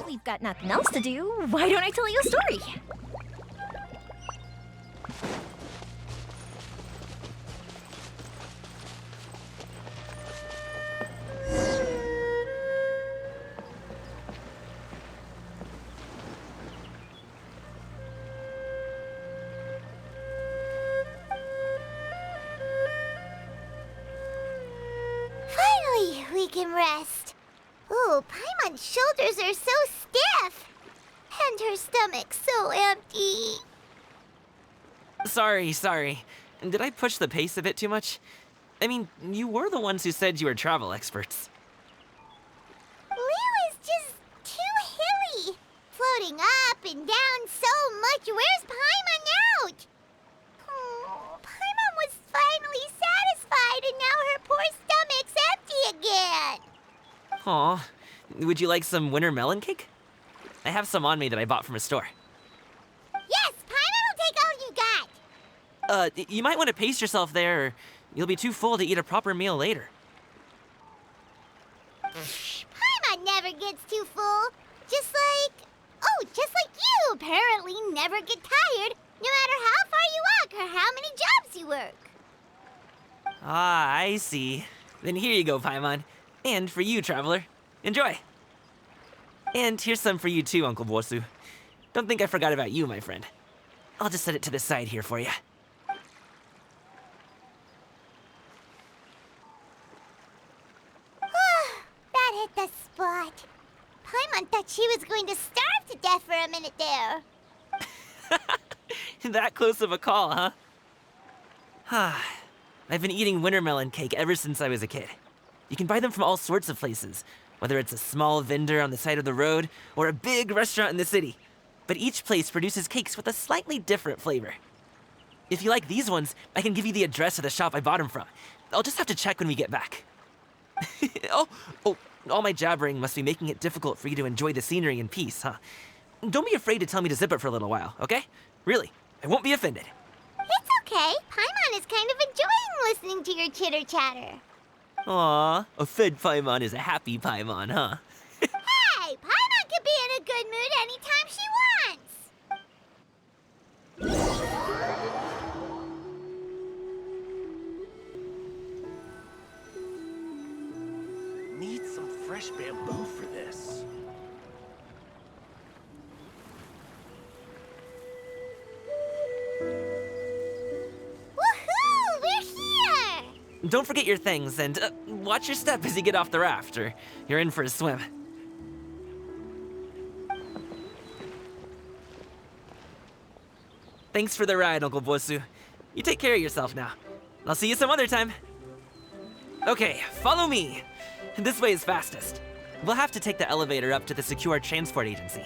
we've got nothing else to do, why don't I tell you a story? Finally, we can rest. Ooh, Paimon's shoulders are so stiff. And her stomach's so empty. Sorry. Did I push the pace a bit too much? I mean, you were the ones who said you were travel experts. Liu is just too hilly. Floating up and down so much. Where's Paimon out? Oh, Paimon was finally satisfied and now her poor stomach's empty again. Aw, would you like some winter melon cake? I have some on me that I bought from a store. Yes, Paimon will take all you got. You might want to pace yourself there, or you'll be too full to eat a proper meal later. Paimon never gets too full. Just like you apparently never get tired, no matter how far you walk or how many jobs you work. Ah, I see. Then here you go, Paimon. And for you, traveler. Enjoy. And here's some for you too, Uncle Bosu. Don't think I forgot about you, my friend. I'll just set it to the side here for you. That hit the spot. Paimon thought she was going to starve to death for a minute there. That close of a call, huh? I've been eating winter melon cake ever since I was a kid. You can buy them from all sorts of places, whether it's a small vendor on the side of the road or a big restaurant in the city. But each place produces cakes with a slightly different flavor. If you like these ones, I can give you the address of the shop I bought them from. I'll just have to check when we get back. Oh, all my jabbering must be making it difficult for you to enjoy the scenery in peace, huh? Don't be afraid to tell me to zip it for a little while, okay? Really, I won't be offended. It's okay. Paimon is kind of enjoying listening to your chitter-chatter. Aw, a fed Paimon is a happy Paimon, huh? Hey, Paimon can be in a good mood anytime she wants. Need some fresh bamboo for this. Woohoo! We're here! Don't forget your things, and watch your step as you get off the raft, or you're in for a swim. Thanks for the ride, Uncle Bosu. You take care of yourself now. I'll see you some other time. Okay, follow me. This way is fastest. We'll have to take the elevator up to the secure transport agency.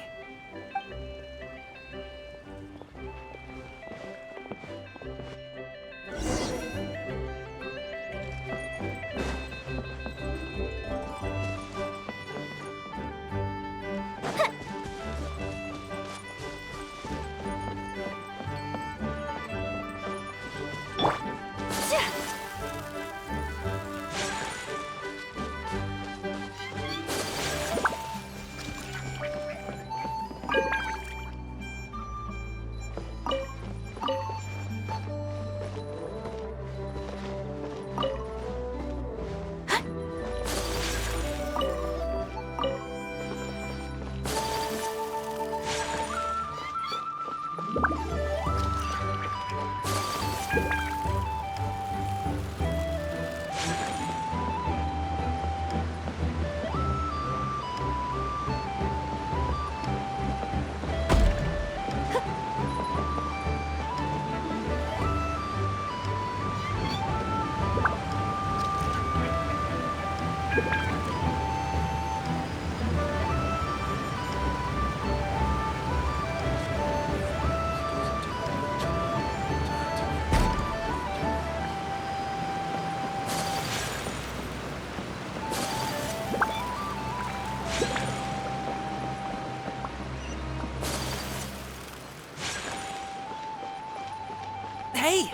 Hey!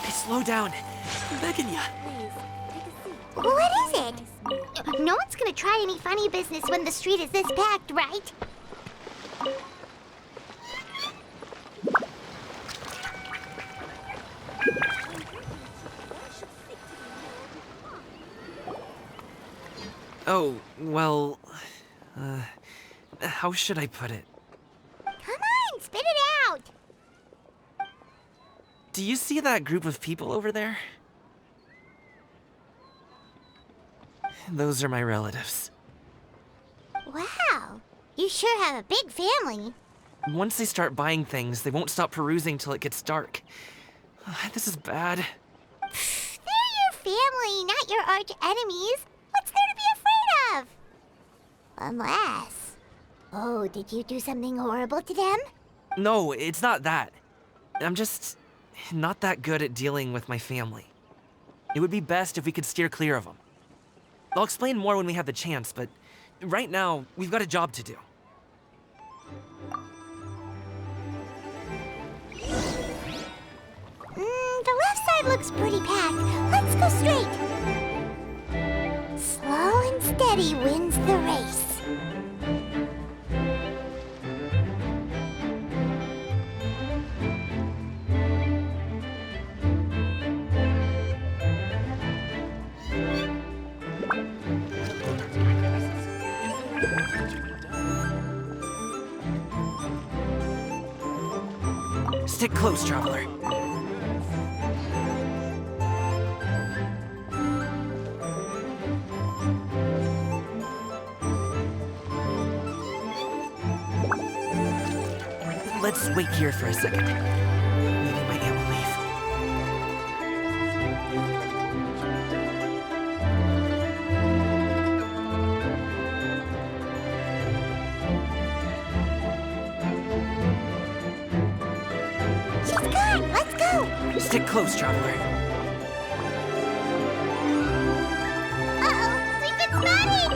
Slow down. I'm begging ya. What is it? No one's gonna try any funny business when the street is this packed, right? Oh, well... how should I put it? Come on, spit it out! Do you see that group of people over there? Those are my relatives. Wow, you sure have a big family. Once they start buying things, they won't stop perusing till it gets dark. This is bad. They're your family, not your arch enemies. What's there to be afraid of? Unless... Oh, did you do something horrible to them? No, it's not that. I'm just not that good at dealing with my family. It would be best if we could steer clear of them. I'll explain more when we have the chance, but right now, we've got a job to do. The left side looks pretty packed. Let's go straight. Slow and steady wins the race. Stick close, traveler. Let's wait here for a second. Maybe my aunt will leave. She's gone. Let's go. Stick close, traveler. Uh-oh, we've been spotted.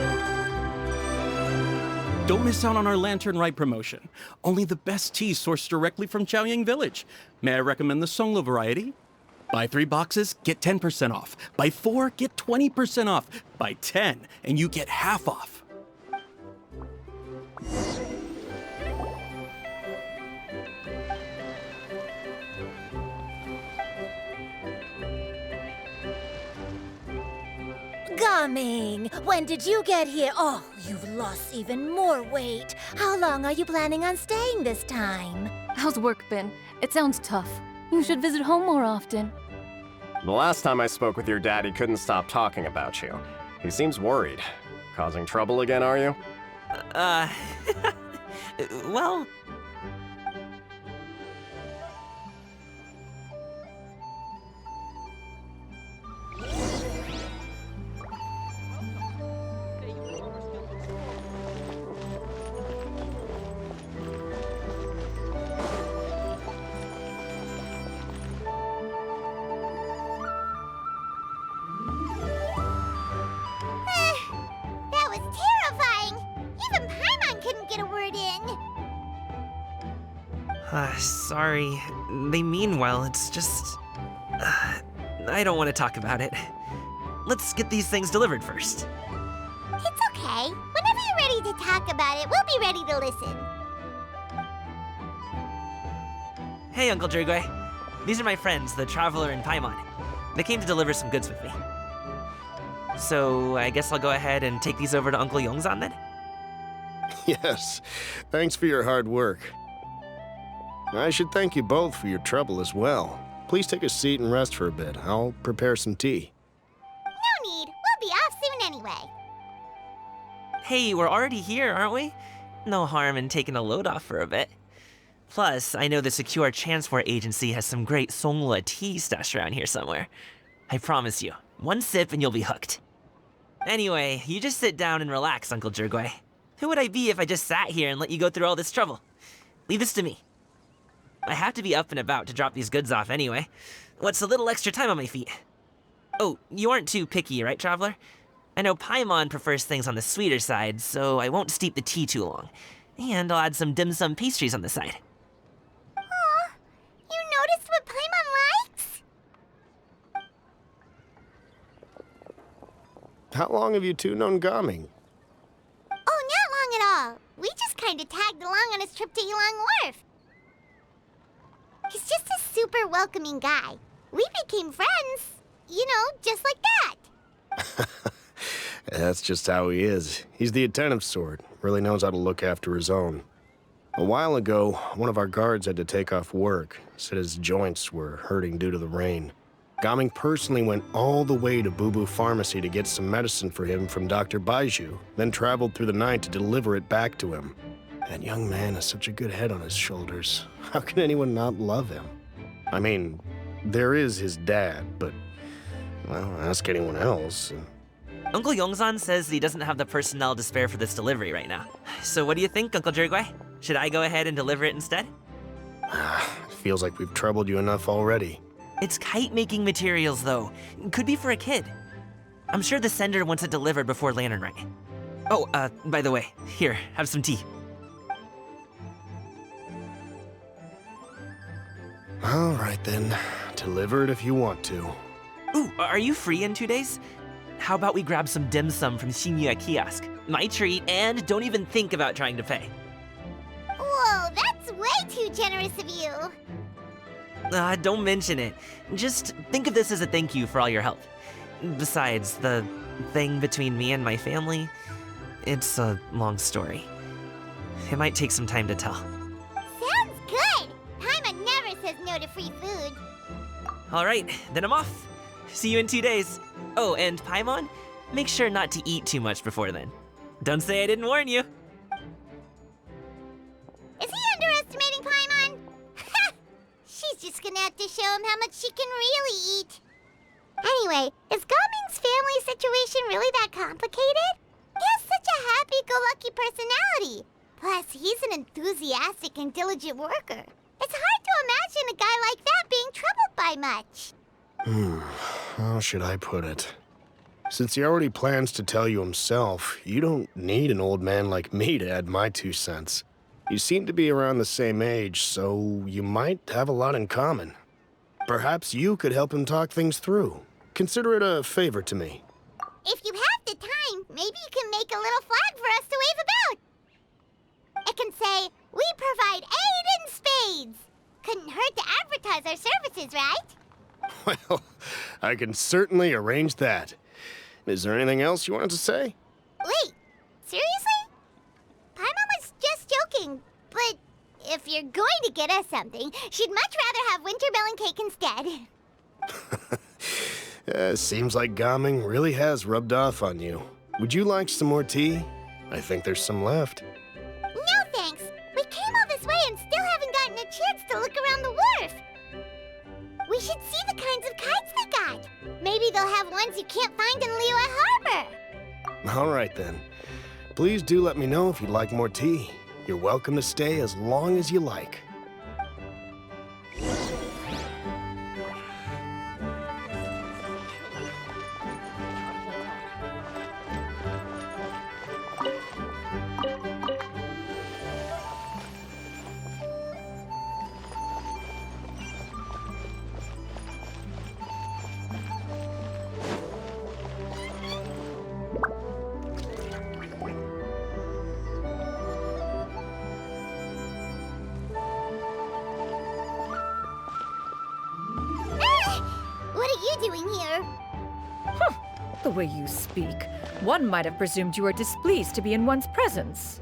Don't miss out on our Lantern Ride promotion. Only the best tea sourced directly from Chaoyang Village. May I recommend the Songlo variety? Buy 3 boxes, get 10% off. Buy 4, get 20% off. Buy 10, and you get half off. Gaming, when did you get here? Oh, you've lost even more weight. How long are you planning on staying this time? How's work been? It sounds tough. You should visit home more often. The last time I spoke with your dad, he couldn't stop talking about you. He seems worried. Causing trouble again, are you? Well... That was terrifying. Even Paimon couldn't get a word in. Sorry. They mean well, it's just... I don't want to talk about it. Let's get these things delivered first. It's okay. Whenever you're ready to talk about it, we'll be ready to listen. Hey, Uncle Jirgwe. These are my friends, the Traveler and Paimon. They came to deliver some goods with me. So, I guess I'll go ahead and take these over to Uncle Yongzan then? Yes, thanks for your hard work. I should thank you both for your trouble as well. Please take a seat and rest for a bit. I'll prepare some tea. No need. We'll be off soon anyway. Hey, we're already here, aren't we? No harm in taking a load off for a bit. Plus, I know the Secure Transport Agency has some great Songhua tea stashed around here somewhere. I promise you, one sip and you'll be hooked. Anyway, you just sit down and relax, Uncle Jirgwe. Who would I be if I just sat here and let you go through all this trouble? Leave this to me. I have to be up and about to drop these goods off anyway. What's a little extra time on my feet? Oh, you aren't too picky, right, Traveler? I know Paimon prefers things on the sweeter side, so I won't steep the tea too long. And I'll add some dim sum pastries on the side. Aw, you noticed what Paimon likes? How long have you two known Gaming? Oh, not long at all. We just kind of tagged along on his trip to Ylang Wharf. He's just a super welcoming guy. We became friends. You know, just like that. That's just how he is. He's the attentive sort, really knows how to look after his own. A while ago, one of our guards had to take off work, said his joints were hurting due to the rain. Gaming personally went all the way to Boo Boo Pharmacy to get some medicine for him from Dr. Baiju, then traveled through the night to deliver it back to him. That young man has such a good head on his shoulders. How can anyone not love him? I mean, there is his dad, but, well, ask anyone else. Uncle Yongzan says that he doesn't have the personnel to spare for this delivery right now. So what do you think, Uncle Jergwai? Should I go ahead and deliver it instead? It feels like we've troubled you enough already. It's kite-making materials, though. Could be for a kid. I'm sure the sender wants it delivered before Lantern Rite. Oh, by the way, here, have some tea. All right then. Deliver it if you want to. Ooh, are you free in 2 days? How about we grab some dim sum from Shinya Kiosk? My treat, and don't even think about trying to pay. Whoa, that's way too generous of you. Don't mention it. Just think of this as a thank you for all your help. Besides, the thing between me and my family, it's a long story. It might take some time to tell. Sounds good. Paimon never says no to free food. All right, then I'm off. See you in 2 days. Oh, and Paimon, make sure not to eat too much before then. Don't say I didn't warn you. Is he underestimating Paimon? She's just gonna have to show him how much she can really eat. Anyway, is Gaming's family situation really that complicated? He has such a happy-go-lucky personality. Plus, he's an enthusiastic and diligent worker. It's hard to imagine a guy like that being troubled by much. How should I put it? Since he already plans to tell you himself, you don't need an old man like me to add my 2 cents. You seem to be around the same age, so you might have a lot in common. Perhaps you could help him talk things through. Consider it a favor to me. If you have the time, maybe you can make a little flag for us to wave about. It can say, "We provide aid in spades." Couldn't hurt to advertise our services, right? Well, I can certainly arrange that. Is there anything else you wanted to say? Wait, seriously? Paimon was just joking, but if you're going to get us something, she'd much rather have wintermelon cake instead. Seems like Gaming really has rubbed off on you. Would you like some more tea? I think there's some left. No thanks. We came all this way and still haven't gotten a chance to look around the wharf. We should see the kinds of kites they got. Maybe they'll have ones you can't find in Liyue Harbor. All right then. Please do let me know if you'd like more tea. You're welcome to stay as long as you like. What are you doing here? The way you speak, one might have presumed you were displeased to be in one's presence.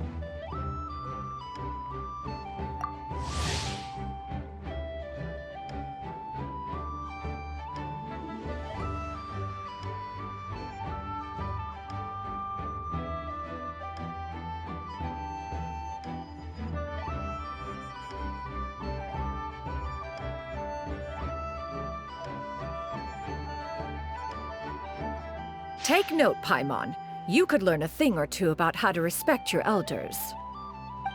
Take note, Paimon. You could learn a thing or two about how to respect your elders.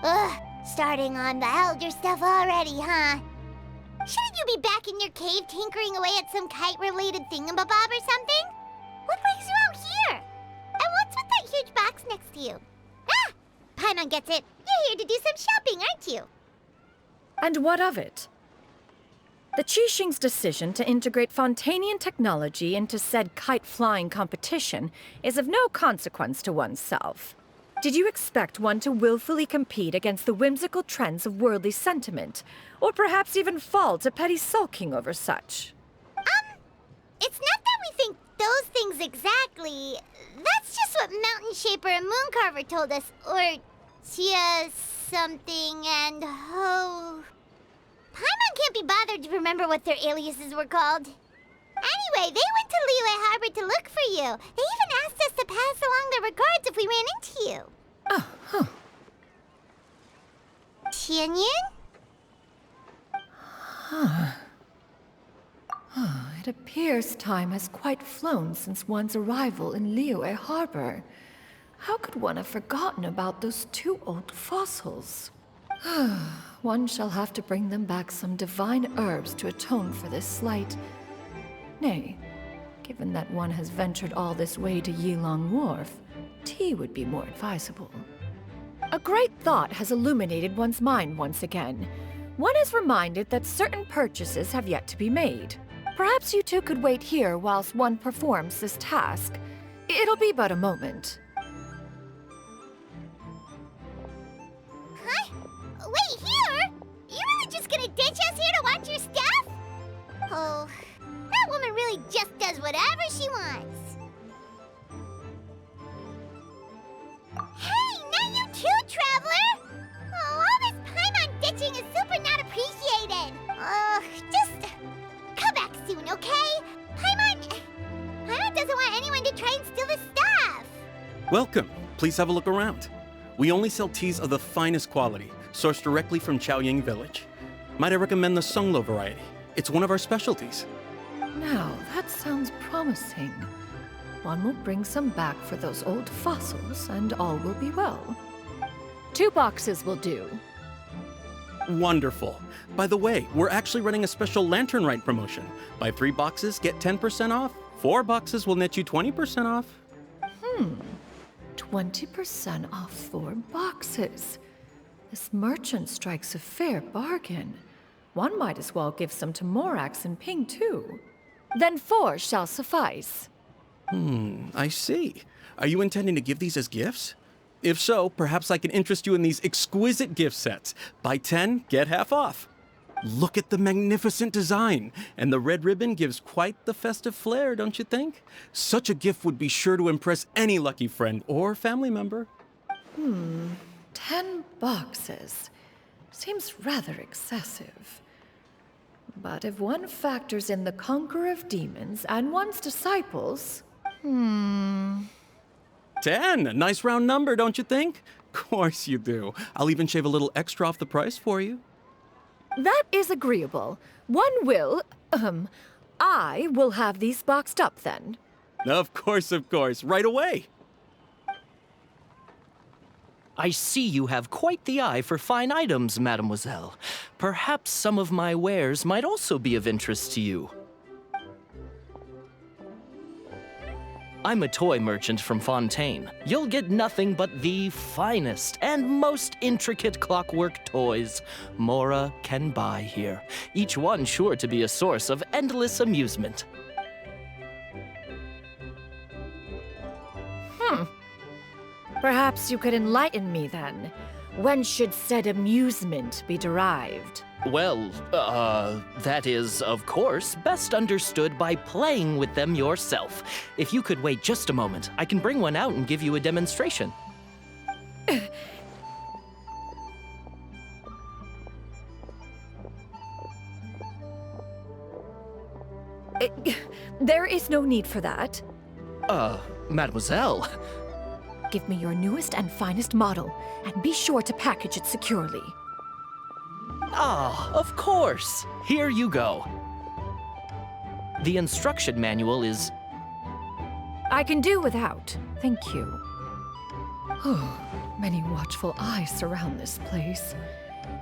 Ugh, starting on the elder stuff already, huh? Shouldn't you be back in your cave tinkering away at some kite-related thingamabob or something? What brings you out here? And what's with that huge box next to you? Ah! Paimon gets it. You're here to do some shopping, aren't you? And what of it? The Qixing's decision to integrate Fontanian technology into said kite-flying competition is of no consequence to oneself. Did you expect one to willfully compete against the whimsical trends of worldly sentiment, or perhaps even fall to petty sulking over such? It's not that we think those things exactly. That's just what Mountain Shaper and Moon Carver told us. Or Chia something and Ho. Paimon can't be bothered to remember what their aliases were called. Anyway, they went to Liyue Harbor to look for you. They even asked us to pass along their regards if we ran into you. Oh, huh. Tianyun? It appears time has quite flown since one's arrival in Liyue Harbor. How could one have forgotten about those two old fossils? One shall have to bring them back some divine herbs to atone for this slight. Nay, given that one has ventured all this way to Yilong Wharf, tea would be more advisable. A great thought has illuminated one's mind once again. One is reminded that certain purchases have yet to be made. Perhaps you two could wait here whilst one performs this task. It'll be but a moment. Huh? Wait, here? You really just gonna ditch us here to watch your stuff? Oh, that woman really just does whatever she wants. Hey, not you too, Traveler! Oh, all this Paimon ditching is super not appreciated. Just come back soon, okay? Paimon doesn't want anyone to try and steal his stuff. Welcome. Please have a look around. We only sell teas of the finest quality, sourced directly from Chaoyang Village. Might I recommend the Songlo variety? It's one of our specialties. Now, that sounds promising. One will bring some back for those old fossils, and all will be well. 2 boxes will do. Wonderful. By the way, we're actually running a special Lantern Rite promotion. Buy 3 boxes, get 10% off. 4 boxes will net you 20% off. 20% off 4 boxes. This merchant strikes a fair bargain. One might as well give some to Morax and Ping, too. Then 4 shall suffice. I see. Are you intending to give these as gifts? If so, perhaps I can interest you in these exquisite gift sets. Buy 10, get half off. Look at the magnificent design, and the red ribbon gives quite the festive flair, don't you think? Such a gift would be sure to impress any lucky friend or family member. 10 boxes. Seems rather excessive. But if one factors in the Conqueror of Demons and one's disciples... 10! A nice round number, don't you think? Course you do. I'll even shave a little extra off the price for you. That is agreeable. One will... I will have these boxed up then. Of course, right away. I see you have quite the eye for fine items, mademoiselle. Perhaps some of my wares might also be of interest to you. I'm a toy merchant from Fontaine. You'll get nothing but the finest and most intricate clockwork toys Mora can buy here, each one sure to be a source of endless amusement. Perhaps you could enlighten me then. When should said amusement be derived? Well, that is, of course, best understood by playing with them yourself. If you could wait just a moment, I can bring one out and give you a demonstration. There is no need for that. Mademoiselle. Give me your newest and finest model, and be sure to package it securely. Ah, of course. Here you go. The instruction manual is... I can do without, thank you. Many watchful eyes surround this place.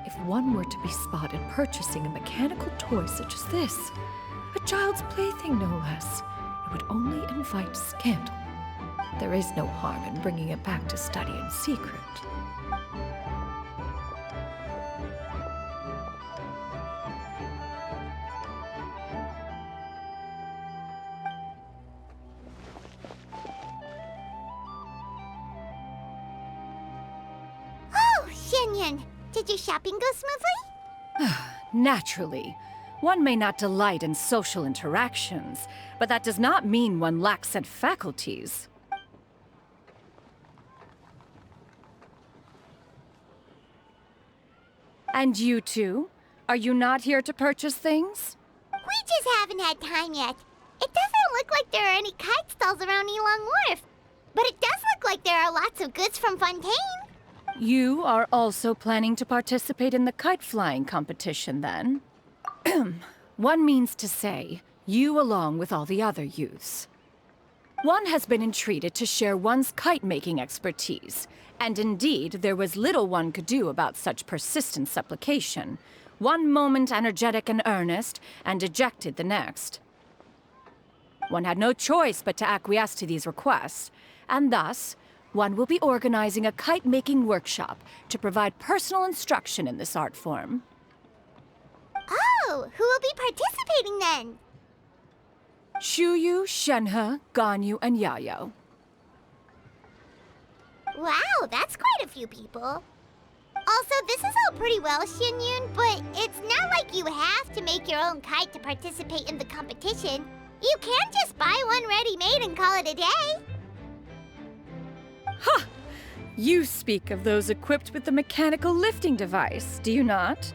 If one were to be spotted purchasing a mechanical toy such as this, a child's plaything no less, it would only invite scandal. There is no harm in bringing it back to study in secret. Oh, Shenyan, did your shopping go smoothly? Naturally. One may not delight in social interactions, but that does not mean one lacks said faculties. And you two? Are you not here to purchase things? We just haven't had time yet. It doesn't look like there are any kite stalls around Elong Wharf. But it does look like there are lots of goods from Fontaine. You are also planning to participate in the kite flying competition, then? One means to say, you along with all the other youths. One has been entreated to share one's kite-making expertise, and indeed, there was little one could do about such persistent supplication. One moment energetic and earnest, and dejected the next. One had no choice but to acquiesce to these requests, and thus, one will be organizing a kite-making workshop to provide personal instruction in this art form. Oh, who will be participating then? Shuyu, Shenhe, Ganyu, and Yaoyao. Wow, that's quite a few people. Also, this is all pretty well, Xianyun, but it's not like you have to make your own kite to participate in the competition. You can just buy one ready-made and call it a day. Ha! You speak of those equipped with the mechanical lifting device, do you not?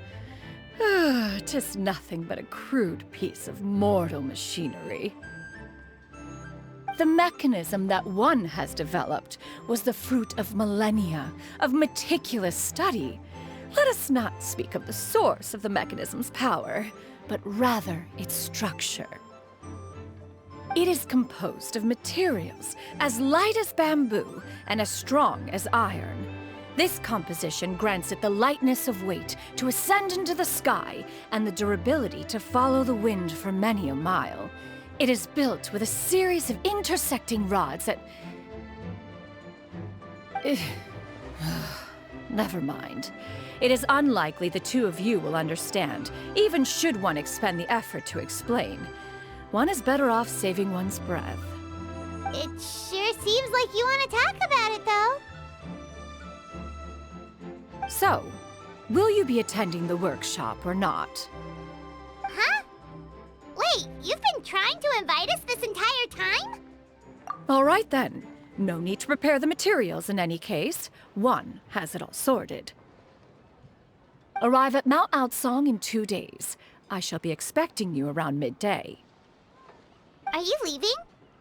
'Tis nothing but a crude piece of mortal machinery. The mechanism that one has developed was the fruit of millennia of meticulous study. Let us not speak of the source of the mechanism's power, but rather its structure. It is composed of materials as light as bamboo and as strong as iron. This composition grants it the lightness of weight to ascend into the sky and the durability to follow the wind for many a mile. It is built with a series of intersecting rods that... Never mind. It is unlikely the two of you will understand, even should one expend the effort to explain. One is better off saving one's breath. It sure seems like you want to talk about it, though. So, will you be attending the workshop or not? Huh? Wait, you've been trying to invite us this entire time? All right then. No need to prepare the materials in any case. One has it all sorted. Arrive at Mount Outsong in 2 days. I shall be expecting you around midday. Are you leaving?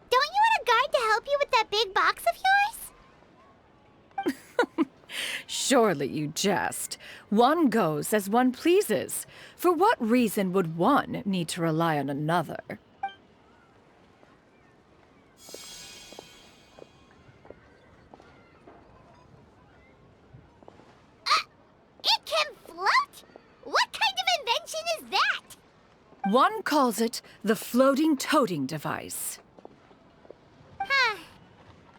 Don't you want a guard to help you with that big box of yours? Surely you jest. One goes as one pleases. For what reason would one need to rely on another? It can float? What kind of invention is that? One calls it the floating toting device. Huh.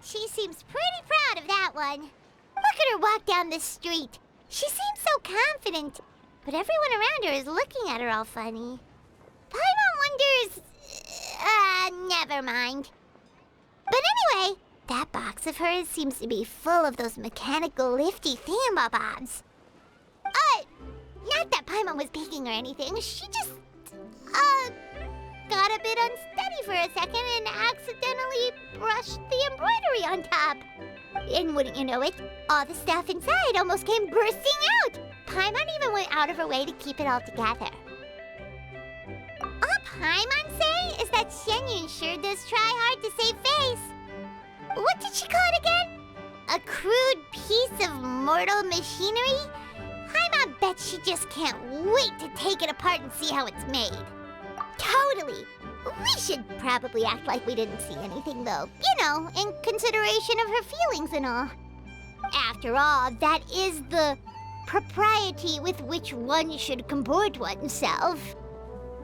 She seems pretty proud of that one. Look at her walk down the street. She seems so confident, but everyone around her is looking at her all funny. Paimon wonders... never mind. But anyway, that box of hers seems to be full of those mechanical lifty thingamabobs. Not that Paimon was peeking or anything. She just, got a bit unsteady for a second and accidentally brushed the embroidery on top. And wouldn't you know it, all the stuff inside almost came bursting out. Paimon even went out of her way to keep it all together. All Paimon say is that Xianyun sure does try hard to save face. What did she call it again? A crude piece of mortal machinery? Paimon bets she just can't wait to take it apart and see how it's made. Totally. We should probably act like we didn't see anything, though. You know, in consideration of her feelings and all. After all, that is the propriety with which one should comport oneself.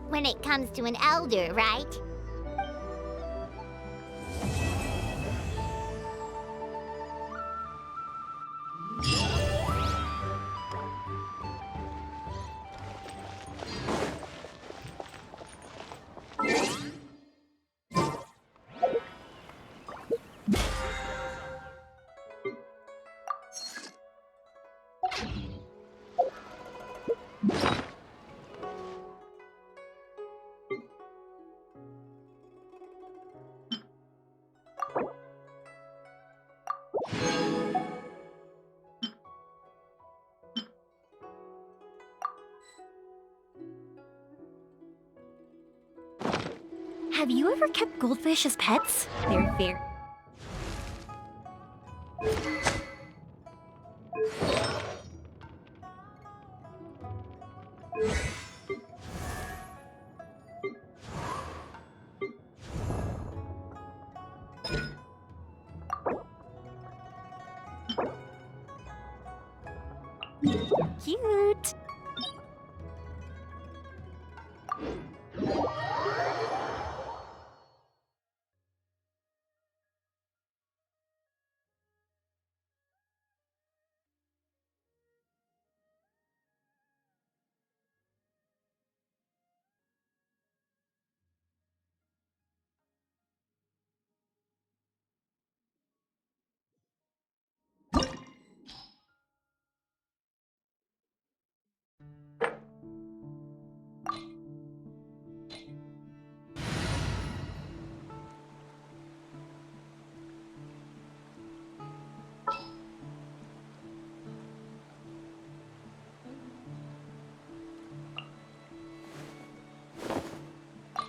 When it comes to an elder, right? Have you ever kept goldfish as pets? They're very... Cute!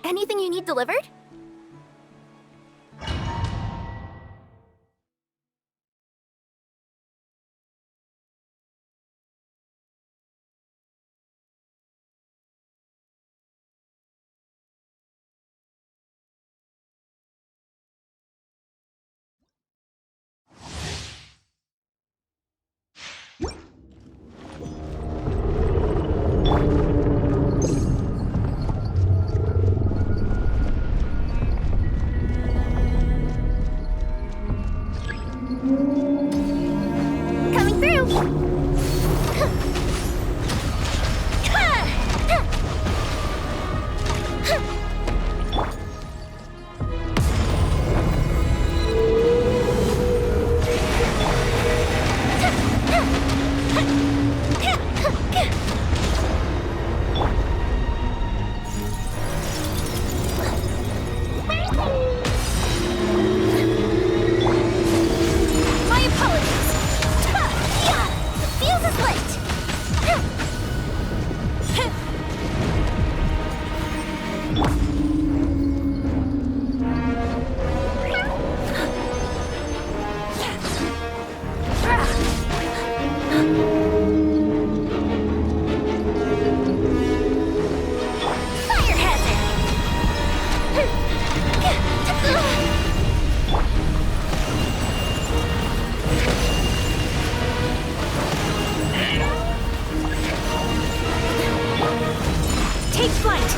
Anything you need delivered? Coming through! My apologies! The fuse is lit! Fire hazard! Take flight!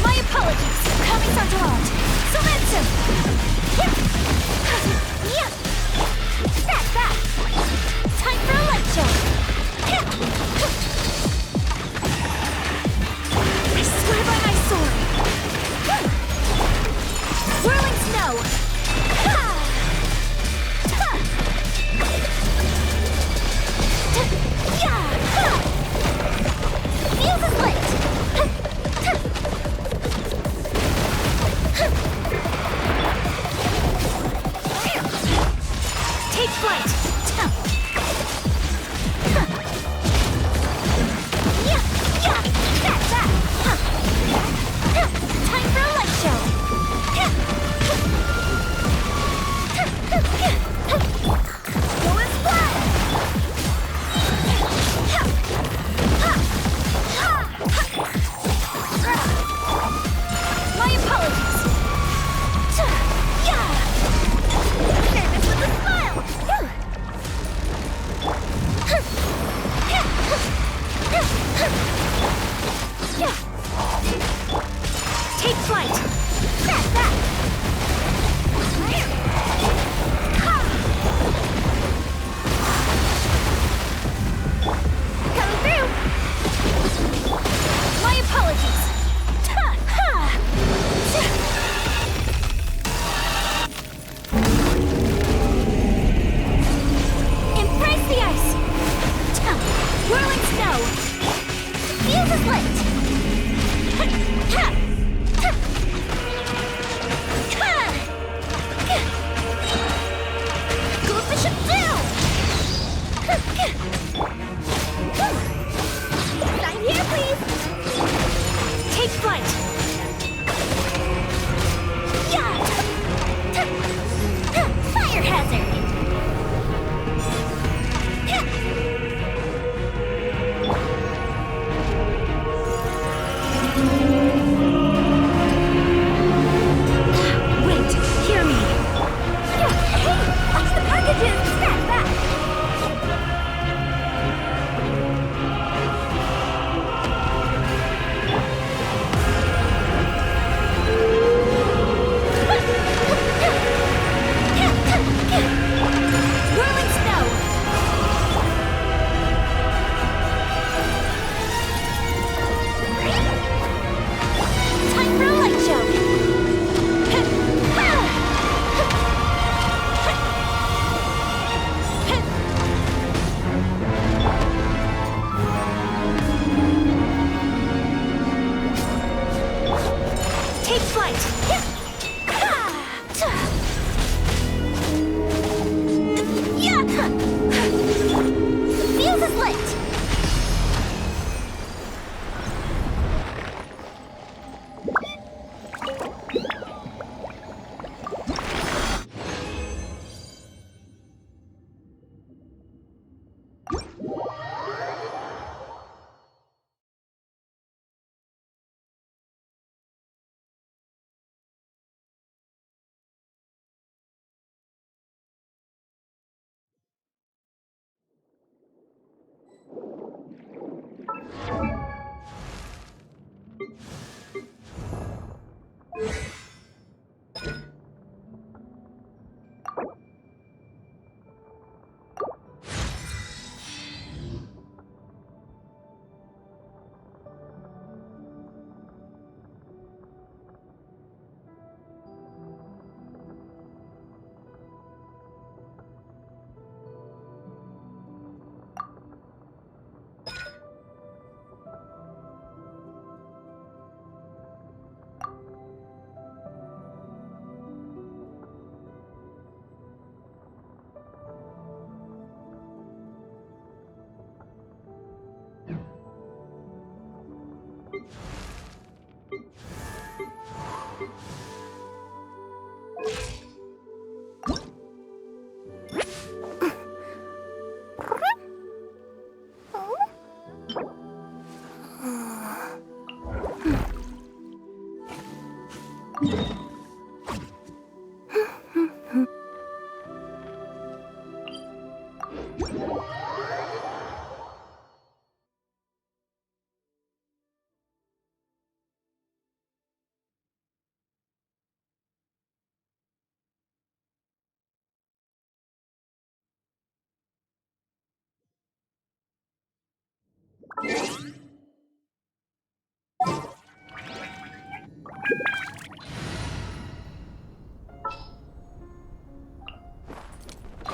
My apologies! Coming on Aloft! Silencio! Yeah! That! Time for a light show! I swear by my sword! Swirling snow! Fuse is lit! Take flight! Time for a light show! Going flat!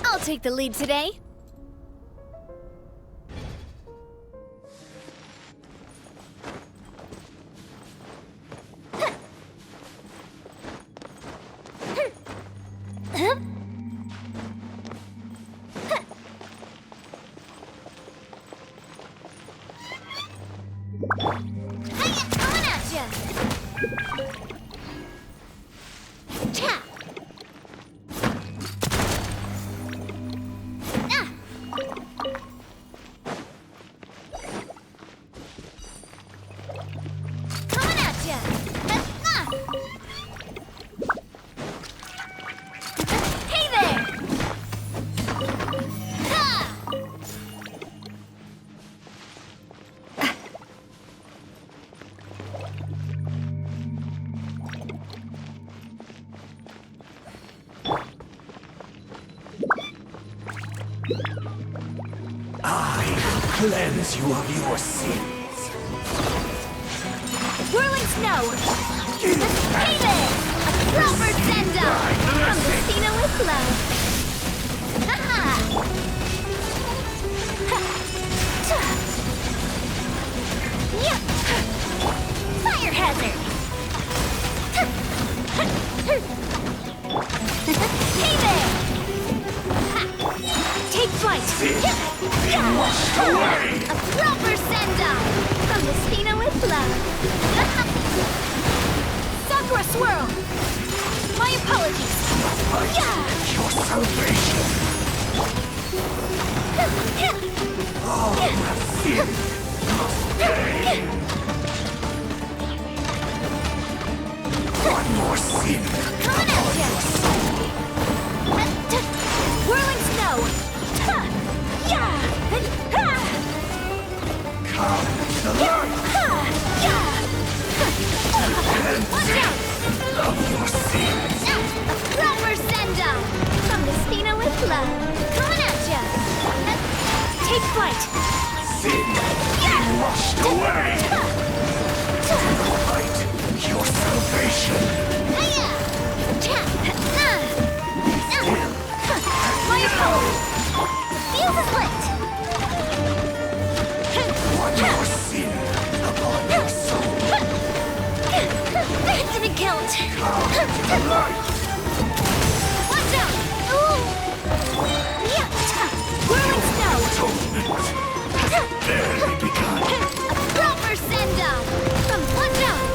I'll take the lead today. Hiya, coming at ya! Cha! Ah! Coming at ya! Ah! Hey there! Ha! Cleanse you of your sins. Whirling snow! Hey there! A proper send-off from the Cena with love. Ha-ha! Yep! Fire hazard! Hey there! Take flight! Washed away! A proper send-off from the Spina with love. Sakura swirl! My apologies! Your salvation! All my sin must pay! One more sin Coming at ya! Whirling snow! Yeah! come to the light Watch out! of your sins! A proper send-off from the Spina with love. Coming at ya! Take flight! Sin be washed away! To the light, your salvation! Hiya! My apologies! Fuse is lit! One more sin upon your soul! Infinite guilt! The light! Watch out! Ooh! Yeah! Whirling snow! Atonement has barely begun! A proper send-off from Watch out!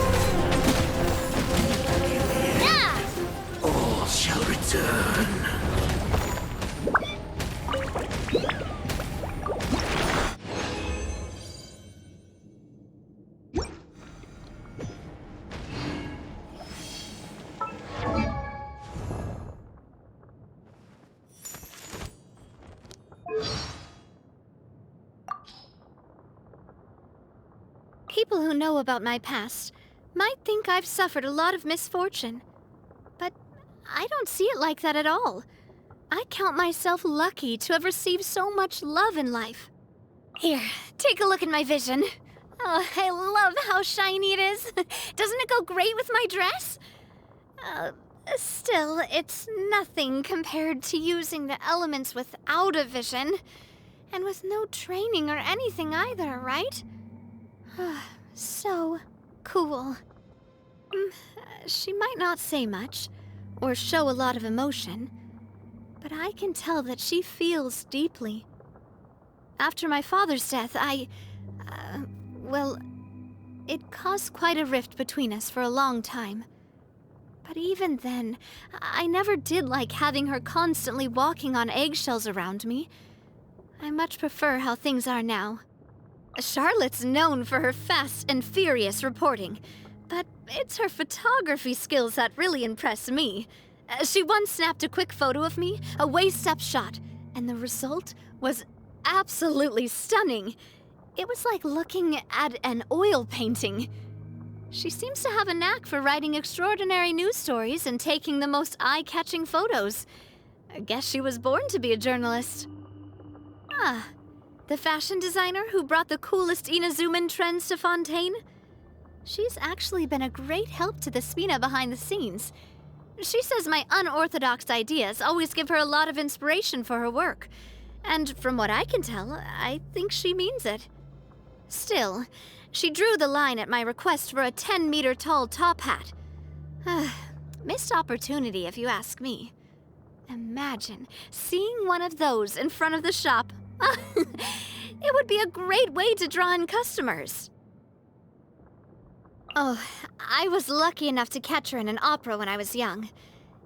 Yeah! All shall return. People who know about my past might think I've suffered a lot of misfortune. But I don't see it like that at all. I count myself lucky to have received so much love in life. Here, take a look at my vision. Oh, I love how shiny it is. Doesn't it go great with my dress? Still, it's nothing compared to using the elements without a vision. And with no training or anything either, right? So cool. She might not say much, or show a lot of emotion, but I can tell that she feels deeply. After my father's death, well, it caused quite a rift between us for a long time. But even then, I never did like having her constantly walking on eggshells around me. I much prefer how things are now. Charlotte's known for her fast and furious reporting, but it's her photography skills that really impress me. She once snapped a quick photo of me, a waist-up shot, and the result was absolutely stunning. It was like looking at an oil painting. She seems to have a knack for writing extraordinary news stories and taking the most eye-catching photos. I guess she was born to be a journalist. Ah, the fashion designer who brought the coolest Inazuman trends to Fontaine? She's actually been a great help to the Spina behind the scenes. She says my unorthodox ideas always give her a lot of inspiration for her work. And from what I can tell, I think she means it. Still, she drew the line at my request for a 10-meter-tall top hat. Missed opportunity, if you ask me. Imagine seeing one of those in front of the shop. It would be a great way to draw in customers. Oh, I was lucky enough to catch her in an opera when I was young.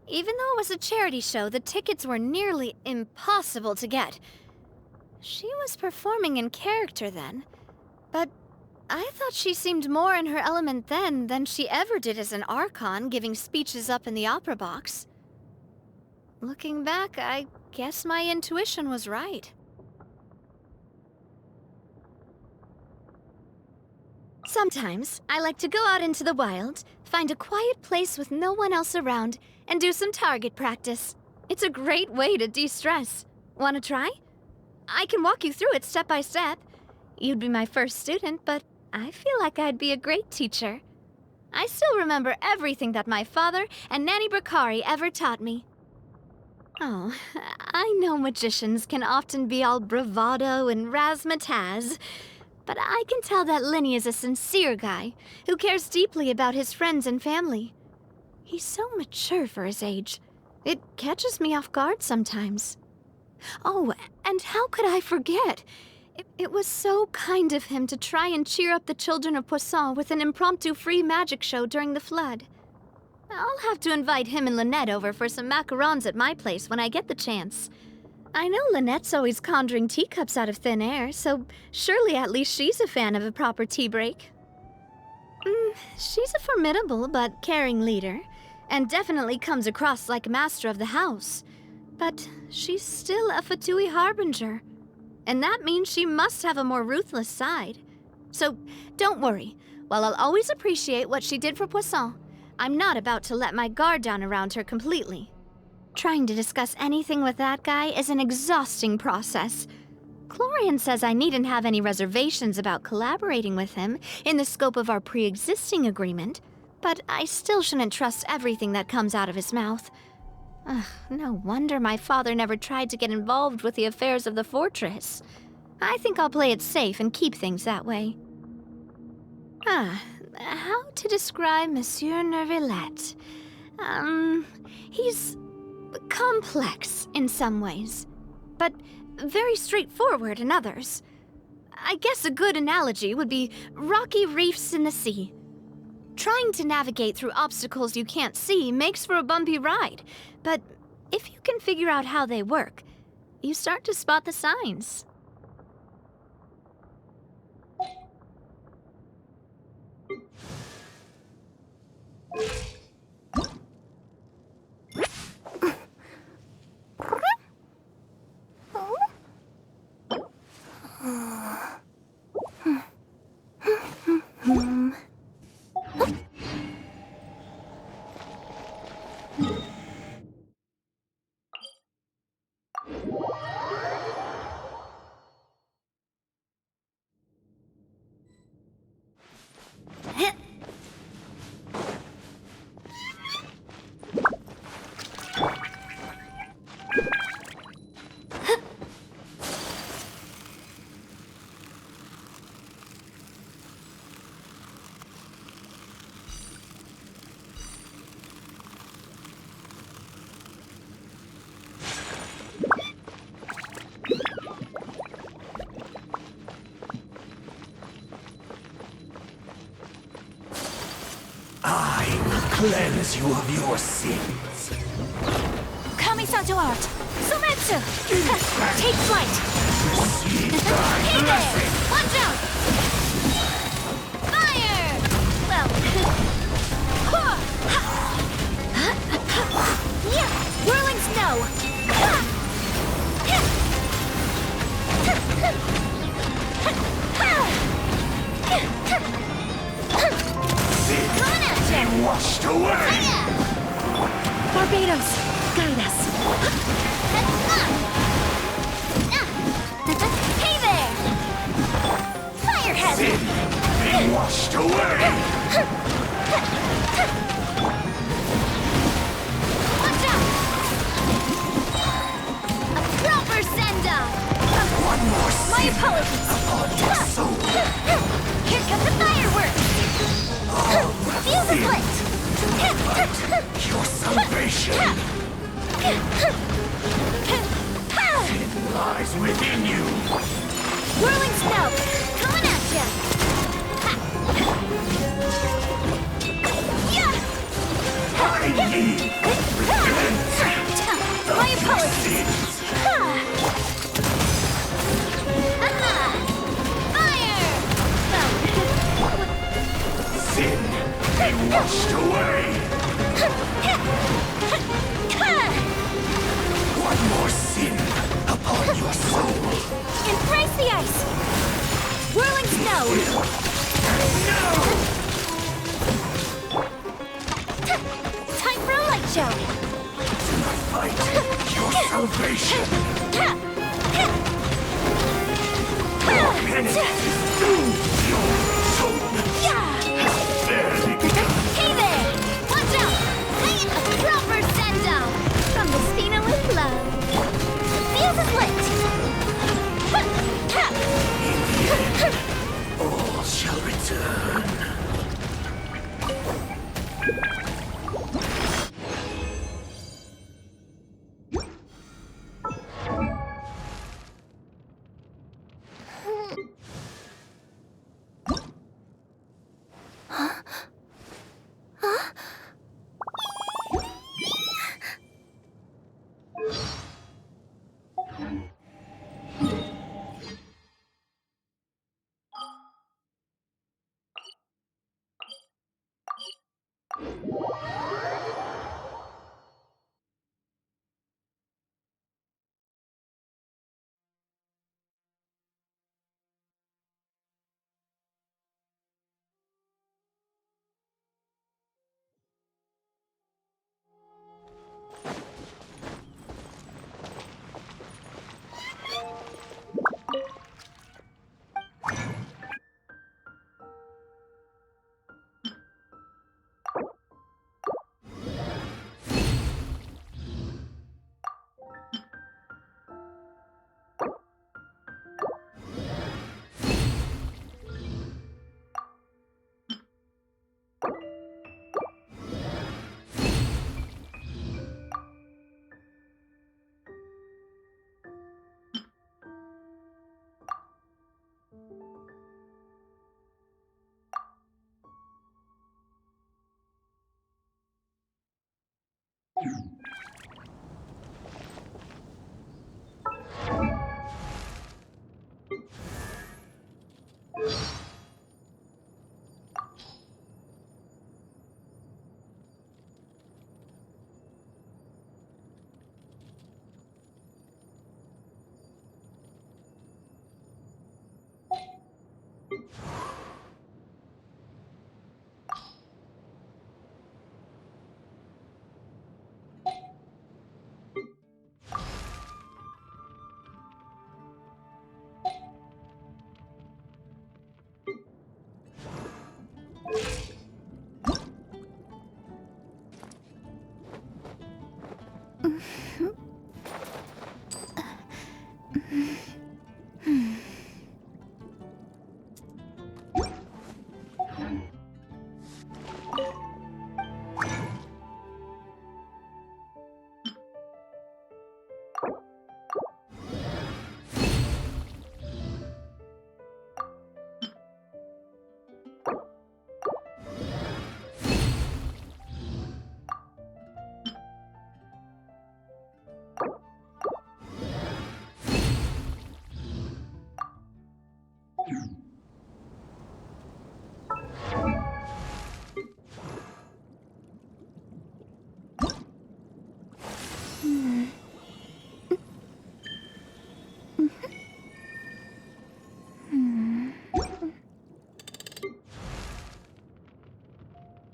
Even though it was a charity show, the tickets were nearly impossible to get. She was performing in character then, but I thought she seemed more in her element then than she ever did as an Archon giving speeches up in the opera box. Looking back, I guess my intuition was right. Sometimes, I like to go out into the wild, find a quiet place with no one else around, and do some target practice. It's a great way to de-stress. Wanna try? I can walk you through it step by step. You'd be my first student, but I feel like I'd be a great teacher. I still remember everything that my father and Nanny Bakari ever taught me. Oh, I know magicians can often be all bravado and razzmatazz, but I can tell that Lenny is a sincere guy who cares deeply about his friends and family. He's so mature for his age. It catches me off guard sometimes. Oh, and how could I forget? It was so kind of him to try and cheer up the children of Poisson with an impromptu free magic show during the flood. I'll have to invite him and Lynette over for some macarons at my place when I get the chance. I know Lynette's always conjuring teacups out of thin air, so surely at least she's a fan of a proper tea break. She's a formidable but caring leader, and definitely comes across like a master of the house. But she's still a Fatui harbinger, and that means she must have a more ruthless side. So don't worry, while I'll always appreciate what she did for Poisson, I'm not about to let my guard down around her completely. Trying to discuss anything with that guy is an exhausting process. Clorian says I needn't have any reservations about collaborating with him in the scope of our pre-existing agreement, but I still shouldn't trust everything that comes out of his mouth. No wonder my father never tried to get involved with the affairs of the fortress. I think I'll play it safe and keep things that way. How to describe Monsieur Neuvillette? He's complex in some ways, but very straightforward in others. I guess a good analogy would be rocky reefs in the sea. Trying to navigate through obstacles you can't see makes for a bumpy ride, but if you can figure out how they work, you start to spot the signs. cleanse you of your sins. Kamisato art! Sumetsu! Take flight! Receive thy Hey there! blessing. Watch out! Fire! Well... Yeah! Whirling snow! Coming at ya! Washed away. Barbados, guide us. Hey there! Fire hazard! Be washed away. Watch out! A proper send-off! One more My sin apologies! upon your soul. Here come the fireworks! Fuse is lit! Your salvation lies within you. Whirling snow! Coming at ya! I need repentance. My apologies! Fire! Sin be washed away. One more sin upon your soul. Embrace the ice! Whirling snow! Time for a light show! Fight your salvation. Penance is due. Your soul has barely begun. Hey there! Watch out! A proper send-off! From the Spina with love. The fuse is lit! In the end, all shall return.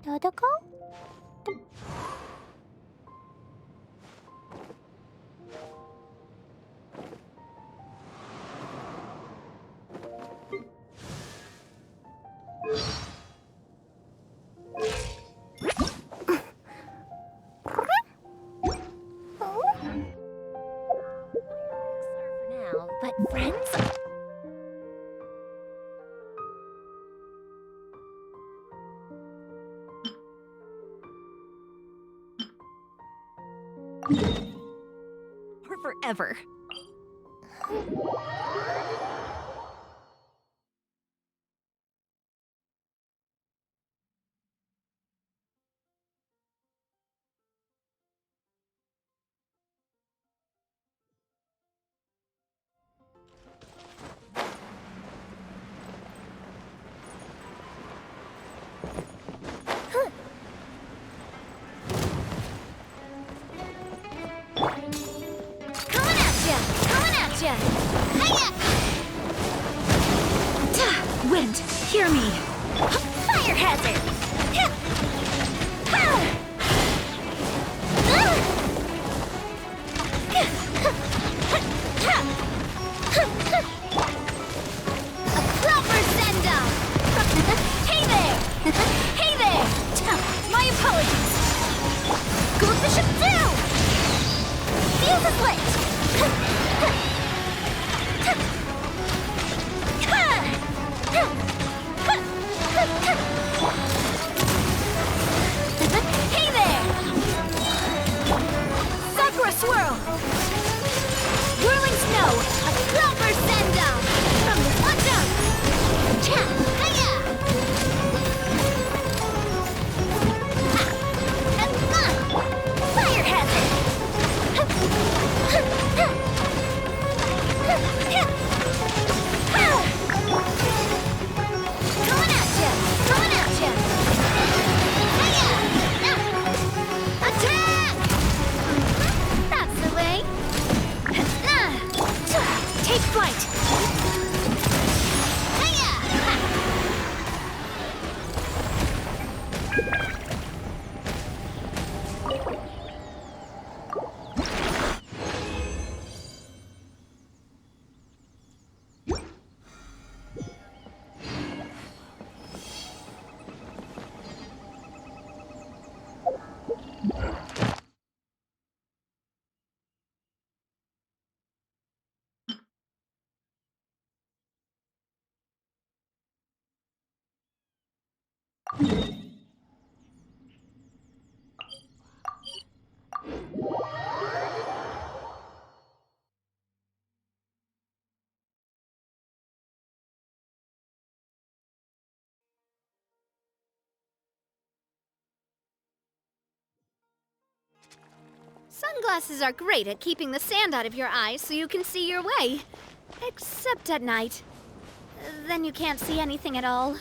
Dodoko? For now, but friends? Or forever. Wind, hear me. Fire hazard! A proper send-off! Hey there! Hey there! My apologies! Goes the ship through! Fuse is lit! Hey there! Sakura swirl! Whirling snow! A proper send-off! From the watch out! Cha! Hiya! Fire hazard! Coming at ya! Coming at ya! Hiya! Attack! That's the way. Take flight! Hiya! Sunglasses are great at keeping the sand out of your eyes so you can see your way. Except at night. Then you can't see anything at all.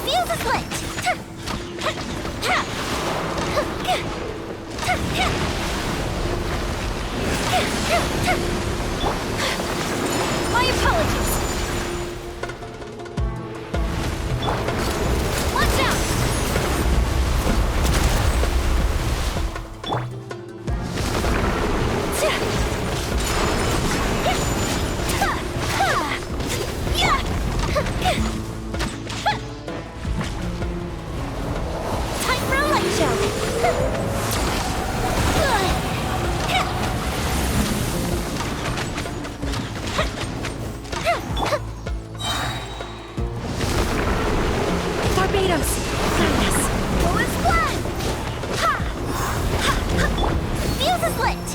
Fuse is lit! My apologies. Watch out! Time for a light show. Barbados! Goodness! Forward splash! Ha! Ha! Ha! Fuse is lit!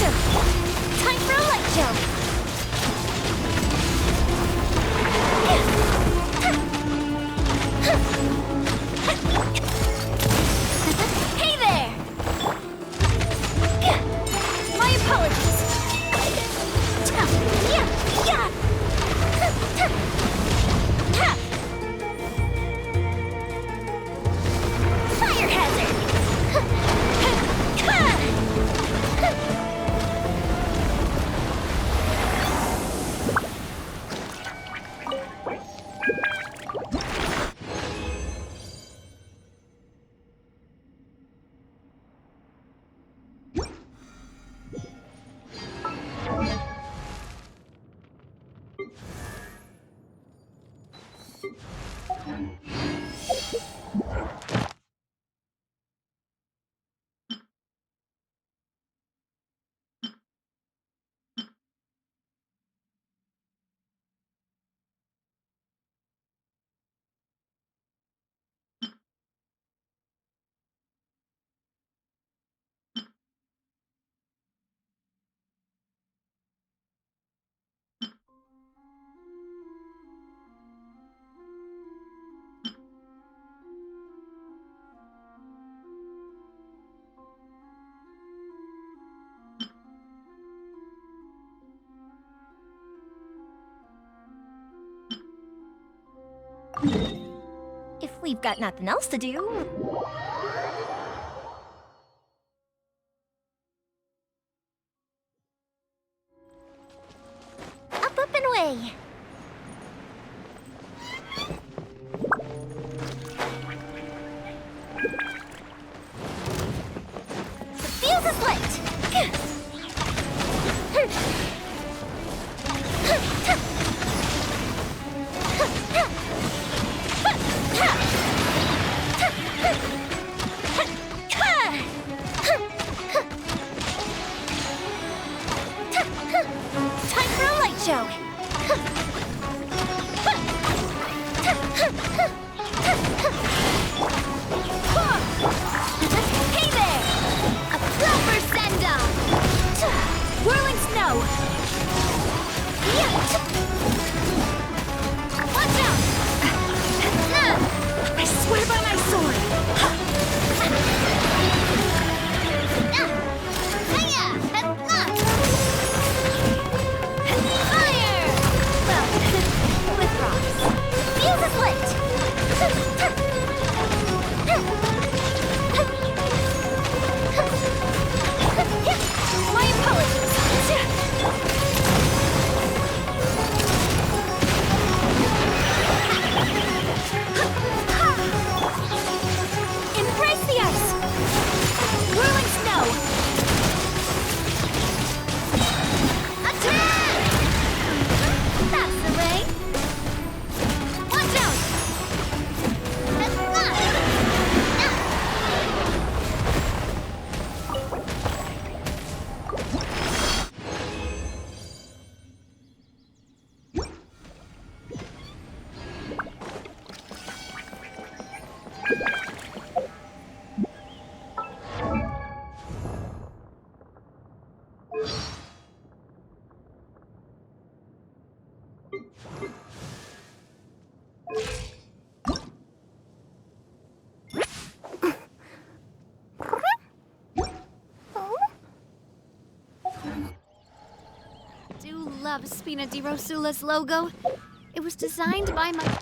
Time for a light show. Hey there! My apologies. Fire hazard! If we've got nothing else to do. Up, up, and away. The fuse is lit. Time for a light show. Hey there! A proper send-off! Whirling snow! Watch out! I swear by my sword! Fire! Well, with rocks. Fuse is lit! My apologies! Embrace the ice! Whirling snow! Attack! That's the way! Watch out! Do love Spina di Rosula's logo. It was designed by my...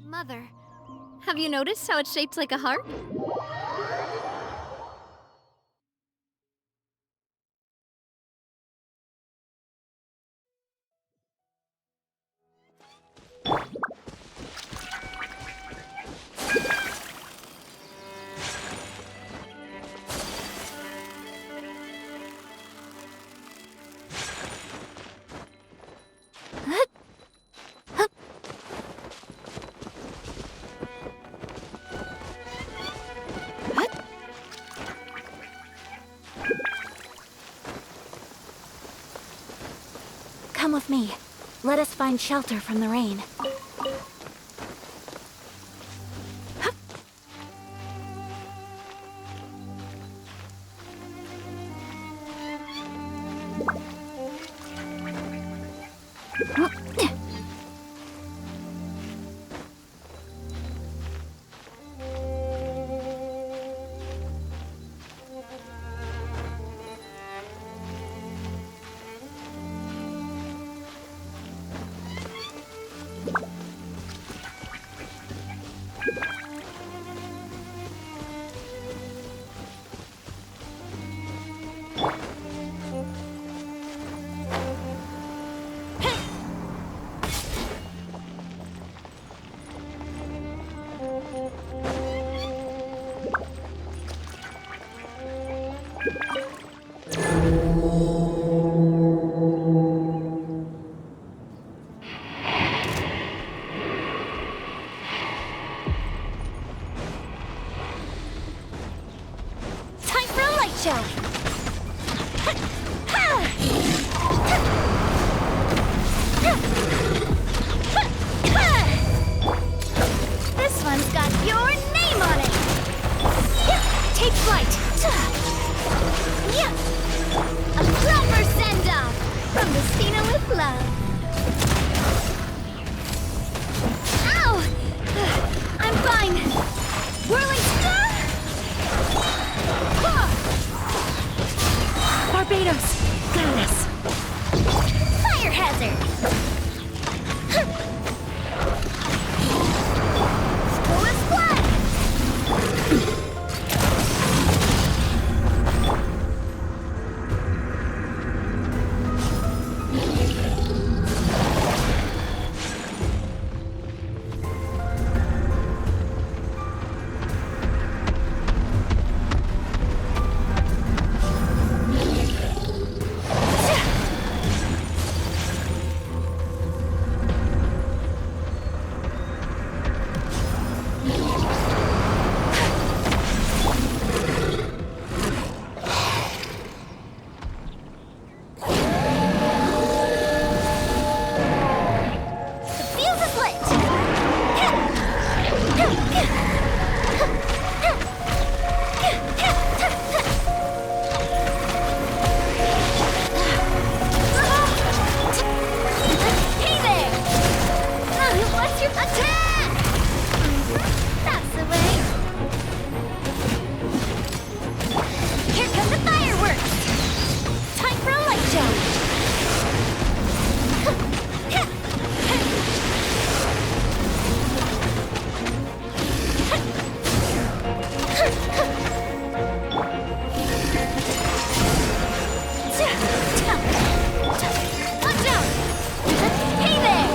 Mother, have you noticed how it's shaped like a heart? with me. Let us find shelter from the rain. Time for a light show! This one's got your name on it! Take flight! A proper send-off from the Cena with love! Ow! I'm fine! Whirling star! Barbados! Got us! Fire hazard! Full of blood! The fuse is lit! Hey there! What's your attack? That's the way. Here come the fireworks! Time for a light show! Watch out! Hey there!